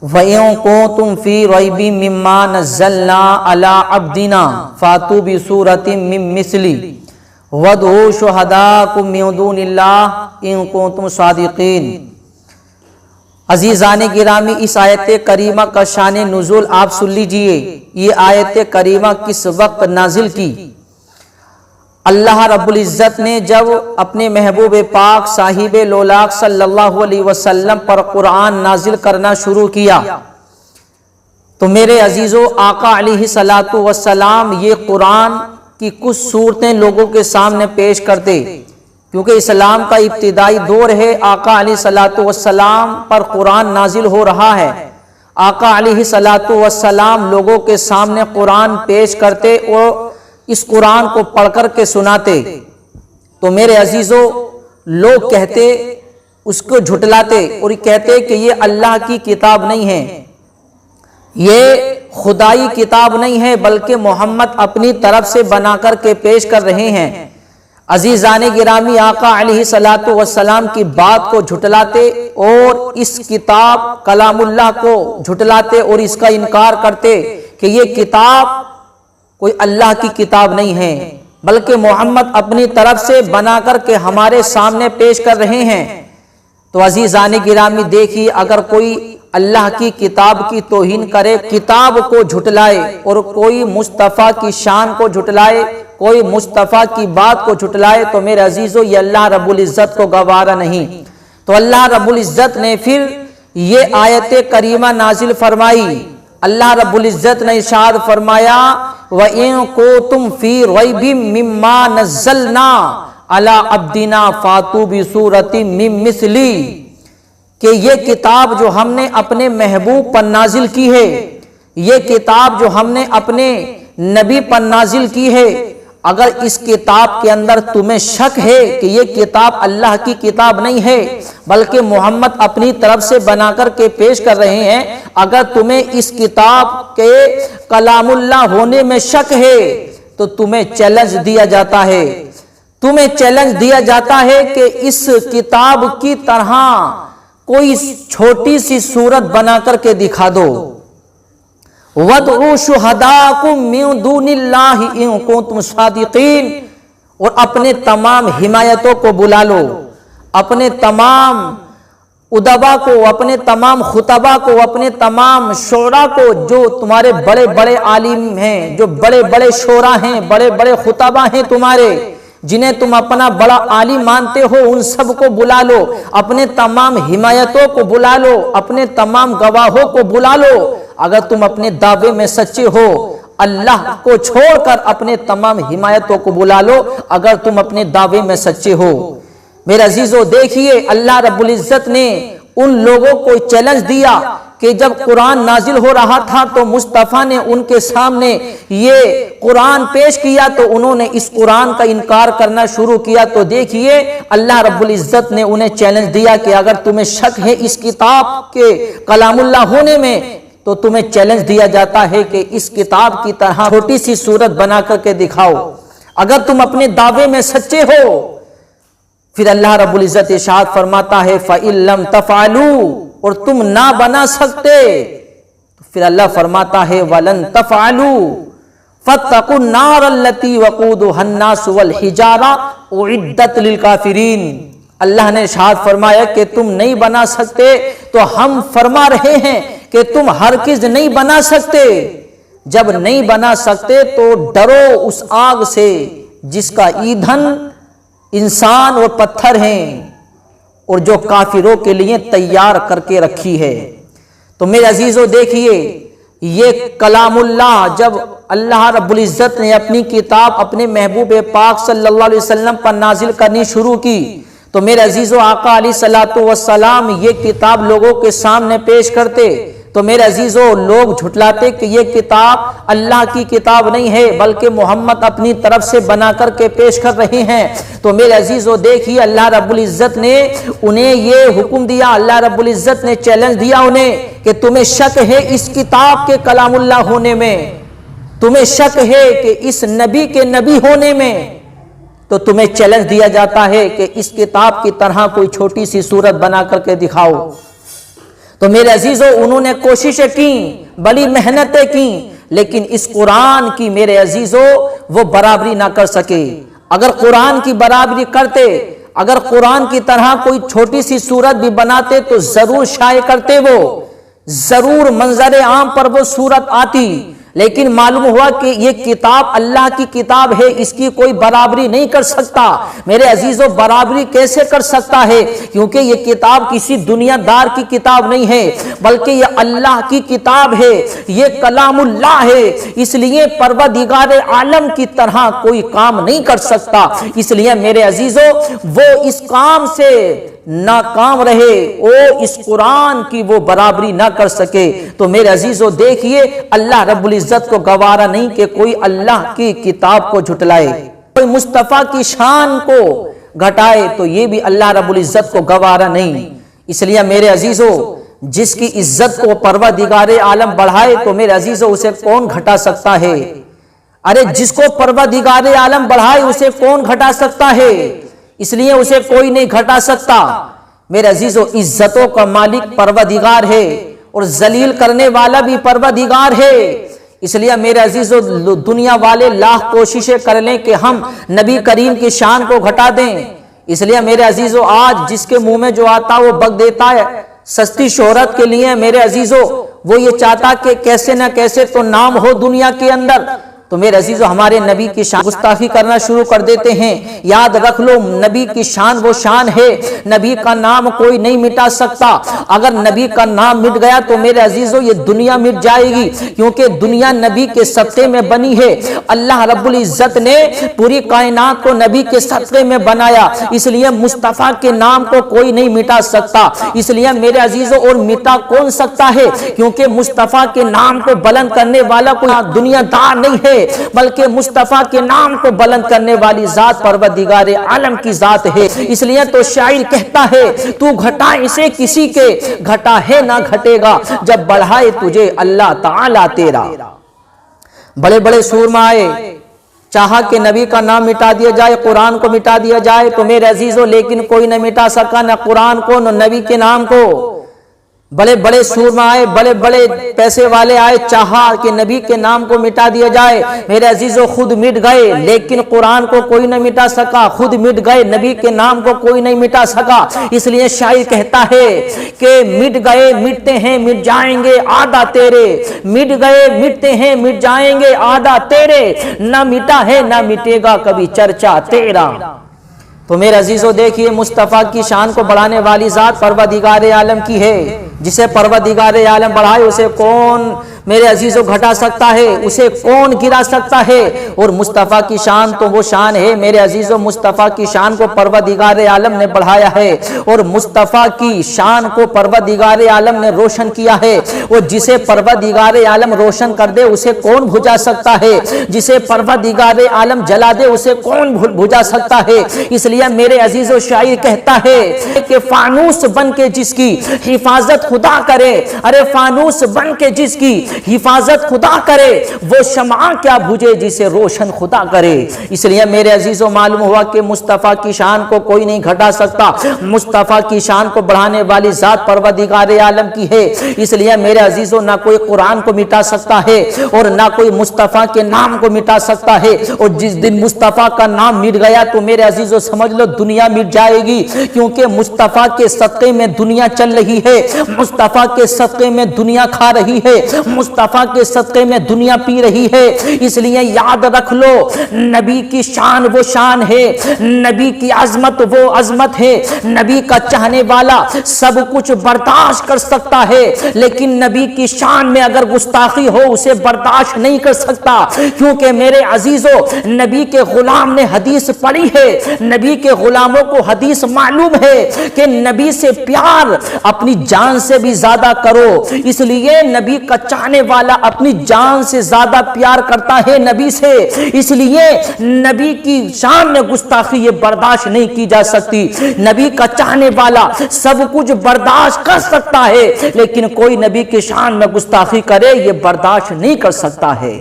وَإِن كُنتُمْ فِي رَيْبٍ مِّمَّا نَزَّلْنَا عَلَىٰ عَبْدِنَا فَأْتُوا بِسُورَةٍ مِّن مِّثْلِهِ وَادْعُوا شُهَدَاءَكُم مِّن دُونِ اللَّهِ إِن كُنتُمْ صَادِقِينَ۔ عزیزان گرامی، اس آیت کریمہ کا شان نزول آپ سن لیجئے۔ یہ آیت کریمہ کس وقت نازل کی؟ اللہ رب العزت نے جب اپنے محبوب پاک صاحب لولاق صلی اللہ علیہ وسلم پر قرآن نازل کرنا شروع کیا تو میرے عزیزو، آقا علیہ السلام یہ قرآن کی کچھ صورتیں لوگوں کے سامنے پیش کرتے، کیونکہ اسلام کا ابتدائی دور ہے، آقا علیہ السلام پر قرآن نازل ہو رہا ہے۔ آقا علیہ السلام لوگوں کے سامنے قرآن پیش کرتے اور اس قرآن کو پڑھ کر کے سناتے تو میرے عزیزو، لوگ کہتے، اس کو جھٹلاتے اور کہتے کہ یہ اللہ کی کتاب نہیں ہے، یہ خدائی کتاب نہیں ہے، بلکہ محمد اپنی طرف سے بنا کر کے پیش کر رہے ہیں۔ عزیزان گرامی، آقا علیہ السلام کی بات کو جھٹلاتے اور اس کتاب کلام اللہ کو جھٹلاتے اور اس کا انکار کرتے کہ یہ کتاب کوئی اللہ کی کتاب نہیں ہے، بلکہ محمد اپنی طرف سے بنا کر کے ہمارے سامنے پیش کر رہے ہیں۔ تو عزیزان گرامی دیکھیے، اگر کوئی اللہ کی کتاب کی توہین کرے، کتاب کو جھٹلائے اور کوئی مصطفیٰ کی شان کو جھٹلائے، کوئی مصطفیٰ کی بات کو جھٹلائے تو میرے عزیزو، یہ اللہ رب العزت کو گوارا نہیں۔ تو اللہ رب العزت نے پھر یہ آیت کریمہ نازل فرمائی۔ اللہ رب العزت نے ارشاد فرمایا، وَإِن كُنتُمْ فِي رَيْبٍ مِّمَّا نَزَّلْنَا عَلَىٰ عَبْدِنَا فَأْتُوا بِسُورَةٍ مِّن مِّثْلِهِ، کہ یہ کتاب جو ہم نے اپنے محبوب پر نازل کی ہے، یہ کتاب جو ہم نے اپنے نبی پر نازل کی ہے، اگر اس کتاب کے اندر تمہیں شک ہے کہ یہ کتاب اللہ کی کتاب نہیں ہے بلکہ محمد اپنی طرف سے بنا کر کے پیش کر رہے ہیں، اگر تمہیں اس کتاب کے کلام اللہ ہونے میں شک ہے تو تمہیں چیلنج دیا جاتا ہے، تمہیں چیلنج دیا جاتا ہے کہ اس کتاب کی طرح کوئی چھوٹی سی صورت بنا کر کے دکھا دو۔ وَادْعُوا شُهَدَاءَكُم مِّن دُونِ اللَّهِ إِن كُنتُمْ صَادِقِينَ، اور اپنے تمام حمایتوں کو بلا لو، اپنے تمام ادبا کو، اپنے تمام خطبہ کو، اپنے تمام شعراء کو، جو تمہارے بڑے بڑے عالم ہیں، جو بڑے بڑے شعراء ہیں، بڑے بڑے خطبہ ہیں تمہارے، جنہیں تم اپنا بڑا عالم مانتے ہو، ان سب کو بلا لو، اپنے تمام حمایتوں کو بلا لو، اپنے تمام گواہوں کو بلا لو۔ اگر تم اپنے دعوے میں سچے ہو، اللہ کو چھوڑ کر اپنے تمام حمایتوں کو بلا لو اگر تم اپنے دعوے میں سچے ہو۔ میرے عزیزو دیکھیے، اللہ رب العزت نے ان لوگوں کو چیلنج دیا کہ جب قرآن نازل ہو رہا تھا تو مصطفیٰ نے ان کے سامنے یہ قرآن پیش کیا تو انہوں نے اس قرآن کا انکار کرنا شروع کیا۔ تو دیکھیے، اللہ رب العزت نے انہیں چیلنج دیا کہ اگر تمہیں شک ہے اس کتاب کے کلام اللہ ہونے میں تو تمہیں چیلنج دیا جاتا ہے کہ اس کتاب کی طرح چھوٹی سی صورت بنا کر کے دکھاؤ اگر تم اپنے دعوے میں سچے ہو۔ پھر اللہ رب العزت ارشاد فرماتا ہے فَإِن لَّمْ تَفْعَلُوا، اور تم نہ بنا سکتے تو پھر اللہ فرماتا ہے وَلَن تَفْعَلُوا فَاتَّقُوا النَّارَ الَّتِي وَقُودُهَا النَّاسُ وَالْحِجَارَةُ أُعِدَّتْ لِلْكَافِرِينَ۔ اللہ نے ارشاد فرمایا کہ تم نہیں بنا سکتے تو ہم فرما رہے ہیں کہ تم ہرگز نہیں بنا سکتے۔ جب نہیں بنا سکتے تو ڈرو اس آگ سے جس کا ایندھن انسان اور پتھر ہیں اور جو کافروں کے لیے تیار کر کے رکھی ہے۔ تو میرے عزیزو دیکھیے، یہ کلام اللہ جب اللہ رب العزت نے اپنی کتاب اپنے محبوب پاک صلی اللہ علیہ وسلم پر نازل کرنی شروع کی تو میرے عزیزو آقا علیہ السلام یہ کتاب لوگوں کے سامنے پیش کرتے تو میرے عزیزو لوگ جھٹلاتے کہ یہ کتاب اللہ کی کتاب نہیں ہے بلکہ محمد اپنی طرف سے بنا کر کے پیش کر رہے ہیں۔ تو میرے عزیزو دیکھیے، اللہ رب العزت نے انہیں یہ حکم دیا، اللہ رب العزت نے چیلنج دیا انہیں کہ تمہیں شک ہے اس کتاب کے کلام اللہ ہونے میں، تمہیں شک ہے کہ اس نبی کے نبی ہونے میں، تو تمہیں چیلنج دیا جاتا ہے کہ اس کتاب کی طرح کوئی چھوٹی سی صورت بنا کر کے دکھاؤ۔ تو میرے عزیزو انہوں نے کوششیں کی، بڑی محنتیں کی، لیکن اس قرآن کی میرے عزیزو وہ برابری نہ کر سکے۔ اگر قرآن کی برابری کرتے، اگر قرآن کی طرح کوئی چھوٹی سی صورت بھی بناتے تو ضرور شائع کرتے، وہ ضرور منظر عام پر وہ صورت آتی، لیکن معلوم ہوا کہ یہ کتاب اللہ کی کتاب ہے، اس کی کوئی برابری نہیں کر سکتا۔ میرے عزیزو برابری کیسے کر سکتا ہے؟ کیونکہ یہ کتاب کسی دنیا دار کی کتاب نہیں ہے، بلکہ یہ اللہ کی کتاب ہے، یہ کلام اللہ ہے، اس لیے پروردگار عالم کی طرح کوئی کام نہیں کر سکتا۔ اس لیے میرے عزیزو وہ اس کام سے ناکام رہے، وہ اس قرآن کی وہ برابری نہ کر سکے۔ تو میرے عزیزو دیکھیے اللہ رب العزت کو گوارا نہیں کہ کوئی اللہ کی کتاب کو جھٹلائے، کوئی مصطفیٰ کی شان کو گھٹائے، تو یہ بھی اللہ رب العزت کو گوارا نہیں۔ اس لیے میرے عزیزو جس کی عزت کو پروردگار عالم بڑھائے تو میرے عزیزو اسے کون گھٹا سکتا ہے؟ ارے جس کو پروردگار عالم بڑھائے اسے کون گھٹا سکتا ہے؟ اس لیے اسے کوئی نہیں گھٹا سکتا۔ میرے عزیزو عزتوں کا مالک پروردگار ہے اور ذلیل کرنے والا بھی پروردگار ہے۔ اس لیے میرے عزیزو دنیا والے لاکھ کوششیں کر لیں کہ ہم نبی کریم کی شان کو گھٹا دیں، اس لیے میرے عزیزو آج جس کے منہ میں جو آتا وہ بک دیتا ہے سستی شہرت کے لیے۔ میرے عزیزو وہ یہ چاہتا کہ کیسے نہ کیسے تو نام ہو دنیا کے اندر، تو میرے عزیزو ہمارے نبی کی شان گستاخی کرنا شروع کر دیتے ہیں۔ یاد رکھ لو نبی کی شان وہ شان ہے، نبی کا نام کوئی نہیں مٹا سکتا۔ اگر نبی کا نام مٹ گیا تو میرے عزیزو یہ دنیا مٹ جائے گی، کیونکہ دنیا نبی کے صدقے میں بنی ہے۔ اللہ رب العزت نے پوری کائنات کو نبی کے صدقے میں بنایا، اس لیے مصطفیٰ کے نام کو کوئی نہیں مٹا سکتا۔ اس لیے میرے عزیزو اور مٹا کون سکتا ہے؟ کیونکہ مصطفیٰ کے نام کو بلند کرنے والا کوئی دنیا دار نہیں ہے، بلکہ مصطفیٰ کے نام کو بلند کرنے والی ذات پروردگار عالم کی ذات ہے۔ اس لیے تو شاعر کہتا ہے تو گھٹا اسے کسی کے، گھٹا ہے نہ گھٹے گا جب بڑھائے تجھے اللہ تعالیٰ تیرا۔ بڑے بڑے سورما آئے، چاہا کہ نبی کا نام مٹا دیا جائے، قرآن کو مٹا دیا جائے، تو میرے عزیزو لیکن کوئی نہ مٹا سکا، نہ قرآن کو نہ نبی کے نام کو۔ بڑے بڑے سورما آئے، بڑے بڑے پیسے والے آئے، چاہا کہ نبی کے نام کو مٹا دیا جائے، میرے عزیزو خود مٹ گئے، لیکن قرآن کو کوئی نہ مٹا سکا، خود مٹ گئے، نبی کے نام کو کوئی نہیں مٹا سکا۔ اس لیے شاعر کہتا ہے کہ مٹ گئے مٹتے ہیں مٹ جائیں گے آدھا تیرے، مٹ گئے مٹتے ہیں مٹ جائیں گے آدھا تیرے، نہ مٹا ہے نہ مٹے گا کبھی چرچا تیرا۔ تو میرے عزیزو دیکھیے مصطفیٰ کی شان کو بڑھانے والی ذات پروردگار عالم کی ہے، جسے پروردگار عالم بڑھائے اسے کون میرے عزیزو گھٹا سکتا ہے، اسے کون گرا سکتا ہے؟ اور مصطفیٰ کی شان تو وہ شان ہے میرے عزیزو، مصطفیٰ کی شان کو پروردگار عالم نے بڑھایا ہے، اور مصطفیٰ کی شان کو پروردگار عالم نے روشن کیا ہے۔ اور جسے پروردگار عالم روشن کر دے اسے کون بھجا سکتا ہے؟ جسے پروردگار عالم جلا دے اسے کون بھجا سکتا ہے؟ اس لیے میرے عزیزو شاعر کہتا ہے کہ فانوس بن کے جس کی حفاظت خدا کرے، ارے فانوس بن کے جس کی حفاظت خدا کرے وہ شمع کیا بھجے جسے روشن خدا کرے۔ اس لیے میرے عزیزو معلوم ہوا کہ مصطفیٰ کی شان کو کوئی نہیں گھٹا سکتا، مصطفیٰ کی شان کو بڑھانے والی ذات پروردگار عالم کی ہے۔ اس لیے میرے عزیزو نہ کوئی قرآن کو مٹا سکتا ہے اور نہ کوئی مصطفیٰ کے نام کو مٹا سکتا ہے، اور جس دن مصطفیٰ کا نام مٹ گیا تو میرے عزیزو سمجھ لو دنیا مٹ جائے گی، کیونکہ مصطفیٰ کے صدقے میں دنیا چل رہی ہے، مصطفیٰ کے صدقے میں دنیا کھا رہی ہے، مصطفیٰ کے صدقے میں دنیا پی رہی ہے۔ اس لیے یاد رکھ لو نبی کی شان وہ شان ہے، نبی کی عظمت وہ عظمت ہے، نبی کا چاہنے والا سب کچھ برداشت کر سکتا ہے، لیکن نبی کی شان میں اگر گستاخی ہو اسے برداشت نہیں کر سکتا، کیونکہ میرے عزیزو نبی کے غلام نے حدیث پڑھی ہے، نبی کے غلاموں کو حدیث معلوم ہے کہ نبی سے پیار اپنی جان سے بھی زیادہ کرو۔ اس لیے نبی کا چاہنے والا اپنی جان سے زیادہ پیار کرتا ہے نبی سے، اس لیے نبی کی شان میں گستاخی یہ برداشت نہیں کی جا سکتی۔ نبی کا چاہنے والا سب کچھ برداشت کر سکتا ہے، لیکن کوئی نبی کی شان میں گستاخی کرے یہ برداشت نہیں کر سکتا ہے۔